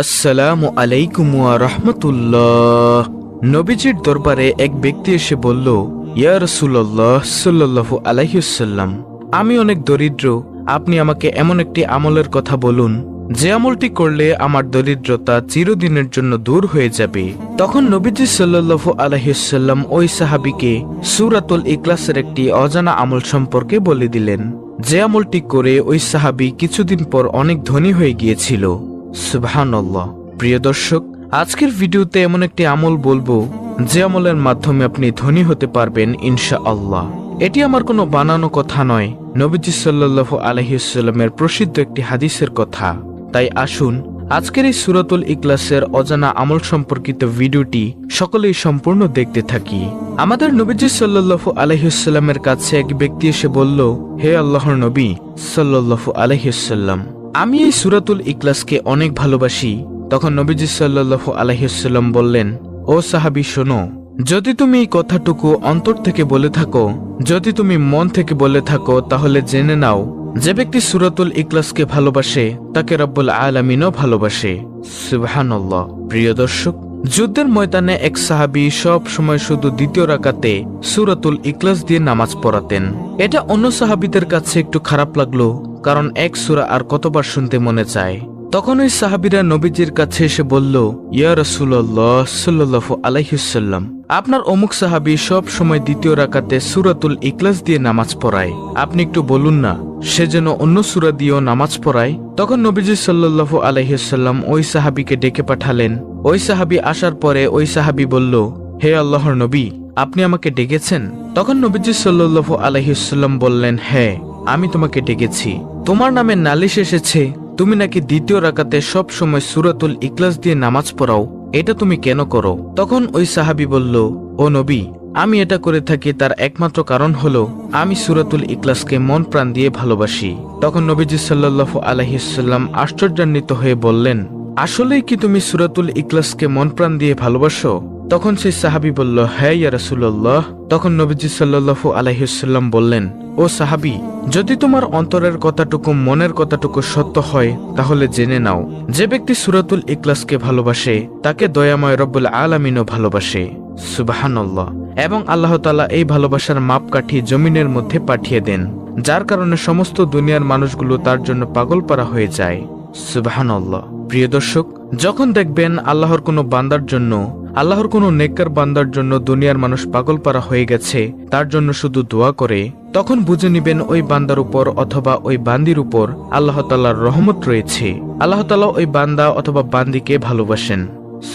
আসসালামু আলাইকুম ওয়া রাহমাতুল্লাহ। নবীজির দরবারে এক ব্যক্তি এসে বলল, ইয়া রাসূলুল্লাহ সাল্লাল্লাহু আলাইহি ওয়াসাল্লাম, আমি অনেক দরিদ্র, আপনি আমাকে এমন একটি আমলের কথা বলুন যে আমলটি করলে আমার দরিদ্রতা চিরদিনের জন্য দূর হয়ে যাবে। তখন নবীজি সাল্লাল্লাহু আলাইহি ওয়াসাল্লাম ওই সাহাবীকে সূরাতুল ইখলাসের একটি অজানা আমল সম্পর্কে বলে দিলেন, যে আমলটি করে ওই সাহাবী কিছুদিন পর অনেক ধনী হয়ে গিয়েছিল। সুবহানাল্লাহ। প্রিয় দর্শক, আজকের ভিডিওতে এমন একটি আমল বলবো যে আমলের মাধ্যমে আপনি ধনী হতে পারবেন ইনশাআল্লাহ। এটি আমার কোনো বানানো কথা নয়, নবীজি সাল্লাল্লাহু আলাইহি ওয়াসাল্লামের প্রসিদ্ধ একটি হাদিসের কথা। তাই আসুন আজকের এই সূরাতুল ইখলাসের অজানা আমল সম্পর্কিত ভিডিওটি সকলেই সম্পূর্ণ দেখতে থাকি। আমাদের নবীজি সাল্লাল্লাহু আলাইহি ওয়াসাল্লামের কাছে এক ব্যক্তি এসে বলল, হে আল্লাহর নবী সাল্লাল্লাহু আলাইহি ওয়াসাল্লাম, আমি এই সূরাতুল ইখলাসকে অনেক ভালোবাসি। তখন নবীজি সাল্লাল্লাহু আলাইহি ওয়াসাল্লাম বললেন, ও সাহাবী শোনো, যদি তুমি এই কথাটুকু অন্তর থেকে বলে থাকো, যদি তুমি মন থেকে বলে থাকো, তাহলে জেনে নাও যে ব্যক্তি সূরাতুল ইখলাসকে ভালোবাসে তাকে রব্বুল আলামিনও ভালোবাসে। সুবহানাল্লাহ। প্রিয় দর্শক, যুদ্ধের ময়দানে এক সাহাবী সব সময় শুধু দ্বিতীয় রাকাতে সূরাতুল ইখলাস দিয়ে নামাজ পড়াতেন। এটা অন্য সাহাবীদের কাছে একটু খারাপ লাগলো, কারণ এক সূরা আর কতবার শুনতে মনে চায়। তখন ওই সাহাবীরা নবীজির কাছে এসে বলল, ইয়া রাসূলুল্লাহ সাল্লাল্লাহু আলাইহি ওয়াসাল্লাম, আপনার অমুক সাহাবী সব সময় দ্বিতীয় রাকাতে সূরাতুল ইখলাস দিয়ে নামাজ পড়ায়, আপনি একটু বলুন না সে যেন অন্য সূরা দিয়েও নামাজ পড়ায়। তখন নবীজি সাল্লাল্লাহু আলাইহি ওয়াসাল্লাম ওই সাহাবীকে ডেকে পাঠালেন। ওই সাহাবী আসার পরে ওই সাহাবী বলল, হে আল্লাহর নবী, আপনি আমাকে ডেকেছেন? তখন নবীজি সাল্লাল্লাহু আলাইহি ওয়াসাল্লাম বললেন, হ্যাঁ, আমি তোমাকে ডেকেছি। তোমার নামে নালিশ এসেছে, তুমি নাকি দ্বিতীয় রাকাতে সব সময় সূরাতুল ইখলাস দিয়ে নামাজ পড়াও, এটা তুমি কেন করো? তখন ওই সাহাবী বলল, ও নবী, আমি এটা করে থাকি তার একমাত্র কারণ হলো আমি সূরাতুল ইখলাসকে মন প্রাণ দিয়ে ভালোবাসি। তখন নবীজি সাল্লাল্লাহু আলাইহি ওয়াসাল্লাম আশ্চর্যান্বিত হয়ে বললেন, আসলেই কি তুমি সূরাতুল ইখলাসকে মন প্রাণ দিয়ে ভালোবাসো? তখন সেই সাহাবী বলল, হ্যাঁ ইয়া রাসূলুল্লাহ। তখন নবীজি সাল্লাল্লাহু আলাইহি ওয়াসাল্লাম বললেন, ও সাহাবী, যদি তোমার অন্তরের কথাটুকু মনের কথাটুকু সত্য হয়, তাহলে জেনে নাও যে ব্যক্তি সূরাতুল ইখলাসকে ভালোবাসে তাকে দয়াময় রব্বুল আলামিনও ভালোবাসে। সুবহানাল্লাহ। এবং আল্লাহ তাআলা এই ভালোবাসার মাপকাঠি জমিনের মধ্যে পাঠিয়ে দেন, যার কারণে সমস্ত দুনিয়ার মানুষগুলো তার জন্য পাগলপারা হয়ে যায়। সুবহানাল্লাহ। প্রিয় দর্শক, যখন দেখবেন আল্লাহর কোনো বান্দার জন্য, আল্লাহর কোনো নেককার বান্দার জন্য দুনিয়ার মানুষ পাগলপারা হয়ে গেছে, তার জন্য শুধু দোয়া করে, তখন বুঝে নিবেন ওই বান্দার উপর অথবা ওই বান্দির উপর আল্লাহ তাআলার রহমত রয়েছে। আল্লাহ তাআলা ওই বান্দা অথবা বান্দিকে ভালোবাসেন।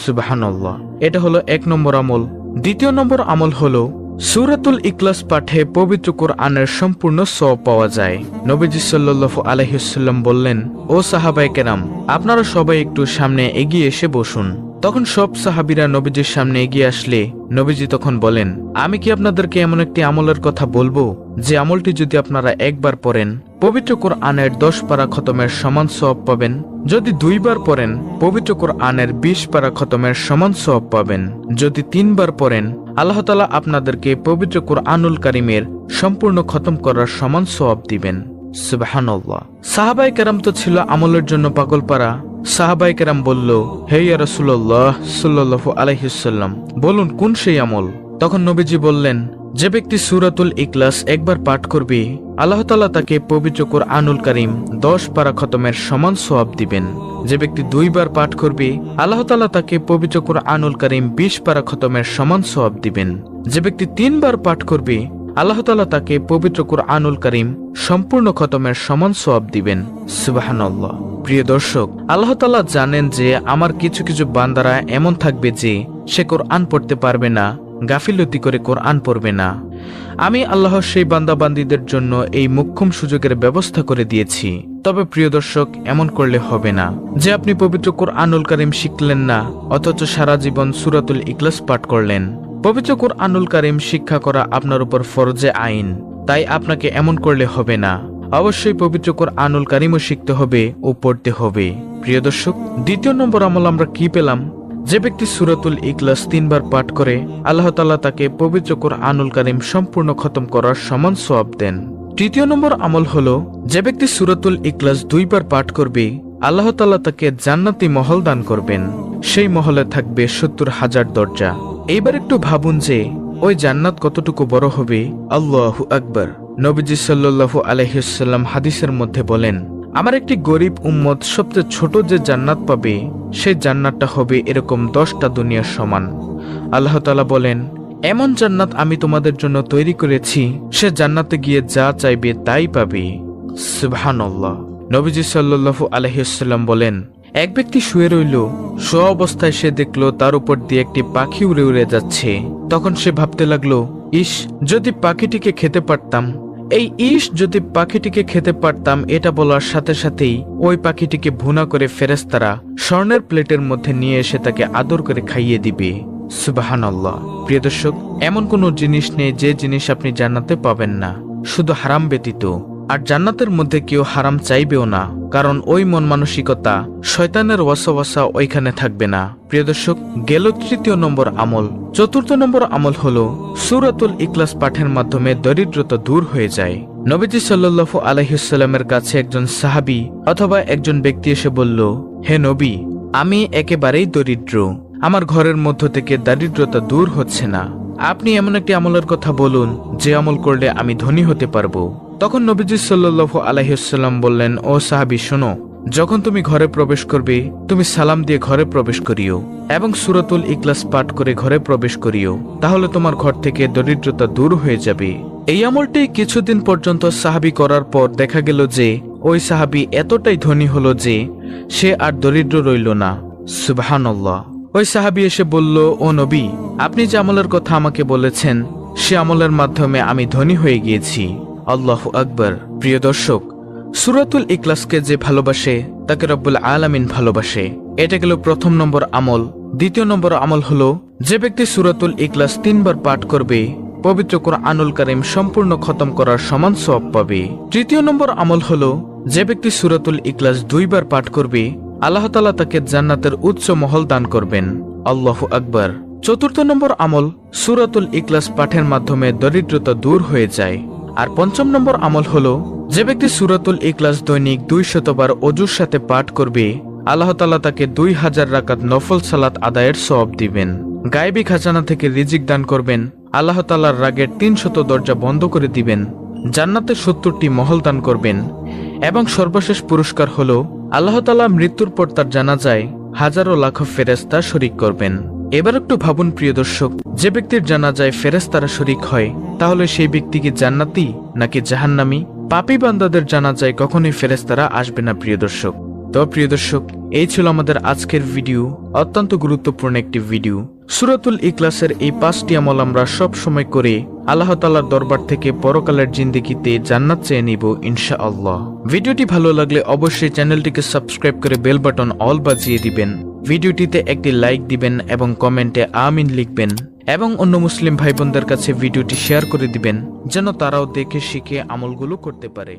সুবহানাল্লাহ। এটা হলো 1 নম্বর আমল। দ্বিতীয় নম্বর আমল হলো সূরাতুল ইখলাস পাঠে পবিত্র কোরআনের সম্পূর্ণ সওয়াব পাওয়া যায়। নবীজি সাল্লাল্লাহু আলাইহি ওয়াসাল্লাম বললেন, ও সাহাবায়ে কেরাম, আপনারা সবাই একটু সামনে এগিয়ে এসে বসুন। তখন সব সাহাবীরা নবীজির সামনে এগিয়ে আসলে নবীজি তখন বলেন, আমি কি আপনাদেরকে এমন একটি আমলের কথা বলবো যে আমলটি যদি আপনারা একবার পড়েন, পবিত্র কোরআনের 10 পারা খতমের সমান সওয়াব পাবেন। যদি 2 বার পড়েন, পবিত্র কোরআনের 20 পারা খতমের সমান সওয়াব পাবেন। যদি 3 বার পড়েন, আল্লাহ তাআলা আপনাদেরকে পবিত্র কোরআনুল কারীমের সম্পূর্ণ খতম করার সমান সওয়াব দিবেন। সুবহানাল্লাহ। সাহাবায়ে কেরাম তো ছিল আমলের জন্য পাগলপারা। সাহাবায়ে কেরাম বলল, হে ইয়া রাসূলুল্লাহ সাল্লাল্লাহু আলাইহি ওয়াসাল্লাম, বলুন কোন সেই আমল? তখন নবীজি বললেন, যে ব্যক্তি সূরাতুল ইখলাস একবার পাঠ করবে, আল্লাহ তাআলা তাকে পবিত্র কোরআনুল কারীম 10 পারা খতমের সমান সওয়াব দিবেন। যে ব্যক্তি 2 বার পাঠ করবে, আল্লাহ তাআলা তাকে পবিত্র কোরআনুল কারীম 20 পারা খতমের সমান সওয়াব দিবেন। যে ব্যক্তি 3 বার পাঠ করবে, আল্লাহ তাআলা তাকে পবিত্র কোরআনুল কারীম সম্পূর্ণ খতমের সমান সওয়াব দিবেন। সুবহানাল্লাহ। প্রিয় দর্শক, আল্লাহ তাআলা জানেন যে আমার কিছু কিছু বান্দারা এমন থাকবে যে সে কোরআন পড়তে পারবে না, গাফিলতি করে কোরআন পড়বে না। আমি আল্লাহ সেই বান্দাবান্দীদের জন্য এই মোক্ষম সুযোগের ব্যবস্থা করে দিয়েছি। তবে প্রিয় দর্শক, এমন করলে হবে না যে আপনি পবিত্র কোরআনুল কারীম শিখলেন না অথচ সারা জীবন সূরাতুল ইখলাস পাঠ করলেন। পবিত্র কোরআনুল কারীম শিক্ষা করা আপনার উপর ফরজে আইন, তাই আপনাকে এমন করলে হবে না। অবশ্যই পবিত্র কোরআনুল কারীমও শিখতে হবে ও পড়তে হবে। প্রিয় দর্শক, দ্বিতীয় নম্বর আমল আমরা কি পেলাম? যে ব্যক্তি সূরাতুল ইখলাস 3 বার পাঠ করে, আল্লাহ তাআলা তাকে পবিত্র কোরআনুল কারীম সম্পূর্ণ খতম করার সমান সওয়াব দেন। তৃতীয় নম্বর আমল হলো, যে ব্যক্তি সূরাতুল ইখলাস 2 বার পাঠ করবে, আল্লাহ তাআলা তাকে জান্নাতি মহল দান করবেন। সেই মহলে থাকবে 70,000 দরজা। এইবার একটু ভাবুন যে ওই জান্নাত কতটুকু বড় হবে। আল্লাহু আকবার। নবীজি সাল্লাল্লাহু আলাইহি ওয়াসাল্লাম হাদিসের মধ্যে বলেন, আমার একটি গরিব উম্মত সবচেয়ে ছোট যে জান্নাত পাবে সেই জান্নাতটা হবে এরকম 10টা দুনিয়ার সমান। আল্লাহ তাআলা বলেন, এমন জান্নাত আমি তোমাদের জন্য তৈরি করেছি, সে জান্নাতে গিয়ে যা চাইবে তাই পাবে। সুবহানাল্লাহ। নবীজি সাল্লাল্লাহু আলাইহি ওয়াসাল্লাম বলেন, এক ব্যক্তি শুয়ে রইল, শোয়া অবস্থায় সে দেখল তার উপর দিয়ে একটি পাখি উড়ে উড়ে যাচ্ছে। তখন সে ভাবতে লাগলো, ইস, যদি পাখিটিকে খেতে পারতাম। এই ইস, যদি পাখিটিকে খেতে পারতাম, এটা বলার সাথে সাথেই ওই পাখিটিকে ভুনা করে ফেরেশতারা স্বর্ণের প্লেটের মধ্যে নিয়ে এসে তাকে আদর করে খাইয়ে দিবে। সুবহানাল্লাহ। প্রিয় দর্শক, এমন কোনো জিনিস নেই যে জিনিস আপনি জান্নাতে পাবেন না, শুধু হারাম ব্যতীত। আর জান্নাতের মধ্যে কেউ হারাম চাইবেও না, কারণ ওই মন মানসিকতা, শয়তানের ওয়াসওয়াসা ওইখানে থাকবে না। প্রিয় দর্শক, গেল 3য় নম্বর আমল। 4র্থ নম্বর আমল হলো সূরাতুল ইখলাস পাঠের মাধ্যমে দরিদ্রতা দূর হয়ে যায়। নবীজি সাল্লাল্লাহু আলাইহি ওয়াসাল্লামের কাছে একজন সাহাবী অথবা একজন ব্যক্তি এসে বলল, হে নবী, আমি একেবারেই দরিদ্র, আমার ঘরের মধ্য থেকে দারিদ্রতা দূর হচ্ছে না, আপনি এমন একটি আমলের কথা বলুন যে আমল করলে আমি ধনী হতে পারবো। তখন নবীজি সাল্লাল্লাহু আলাইহি ওয়াসাল্লাম বললেন, ও সাহাবী, শোনো, যখন তুমি ঘরে প্রবেশ করবে তুমি সালাম দিয়ে ঘরে প্রবেশ করিও এবং সূরাতুল ইখলাস পাঠ করে ঘরে প্রবেশ করিও, তাহলে তোমার ঘর থেকে দরিদ্রতা দূর হয়ে যাবে। এই আমলটি কিছুদিন পর্যন্ত সাহাবী করার পর দেখা গেল যে ওই সাহাবী এতটাই ধনী হলো যে সে আর দরিদ্র রইল না। সুবহানাল্লাহ। ওই সাহাবী এসে বলল, ও নবী, আপনি যে আমলের কথা আমাকে বলেছেন সে আমলের মাধ্যমে আমি ধনী হয়ে গিয়েছি। আল্লাহু আকবার। প্রিয় দর্শক, সূরাতুল ইখলাসকে যে ভালোবাসে তাকে রব্বুল আলামিন ভালোবাসে। এটা গেল 1ম নম্বর আমল। 2য় নম্বর আমল হলো, যে ব্যক্তি সূরাতুল ইখলাস 3 বার পাঠ করবে পবিত্র কুরআনুল কারীম সম্পূর্ণ খতম করার সমান সওয়াব পাবে। 3য় নম্বর আমল হলো, যে ব্যক্তি সূরাতুল ইখলাস 2 বার পাঠ করবে আল্লাহ তাআলা তাকে জান্নাতের উচ্চ মহল দান করবেন। আল্লাহু আকবার। 4র্থ নম্বর আমল, সূরাতুল ইখলাস পাঠের মাধ্যমে দরিদ্রতা দূর হয়ে যায়। আর 5ম নম্বর আমল হলো, যে ব্যক্তি সূরাতুল ইখলাস দৈনিক 200 বার ওযুর সাথে পাঠ করবে আল্লাহ তাআলা তাকে 2000 রাকাত নফল সালাত আদায়ের সওয়াব দিবেন। গায়বী খাজানা থেকে রিজিক দান করবেন, আল্লাহ তাআলার রাগের 300 দরজা বন্ধ করে দিবেন, জান্নাতে 70টি মহল দান করবেন এবং সর্বশেষ পুরস্কার হলো আল্লাহ তাআলা মৃত্যুর পর তার জানাজায় হাজারো লাখো ফেরেশতা শরীক করবেন। এবার একটু ভাবুন প্রিয় দর্শক, যে ব্যক্তির জানাজায় ফেরেশতারা শরীক হয় তাহলে সেই ব্যক্তি কি জান্নাতি নাকি জাহান্নামী? পাপী বান্দাদের জানাজায় কখনোই ফেরেশতারা আসবে না প্রিয় দর্শক। তো প্রিয় দর্শক, এই ছিল আমাদের আজকের ভিডিও, অত্যন্ত গুরুত্বপূর্ণ একটি ভিডিও। সূরাতুল ইখলাসের এই 5টি আমল আমরা সব সময় করে আল্লাহ তাআলার দরবার থেকে পরকালের জিন্দেগিতে জান্নাত চেয়ে নিব ইনশাআল্লাহ। ভিডিওটি ভালো লাগলে অবশ্যই চ্যানেলটিকে সাবস্ক্রাইব করে বেল বাটন অল বাজিয়ে দিবেন। ভিডিওটিতে একটি লাইক দিবেন এবং কমেন্টে আমিন লিখবেন এবং অন্য মুসলিম ভাই বোনদের কাছে ভিডিওটি শেয়ার করে দিবেন যেন তারাও দেখে শিখে আমলগুলো করতে পারে।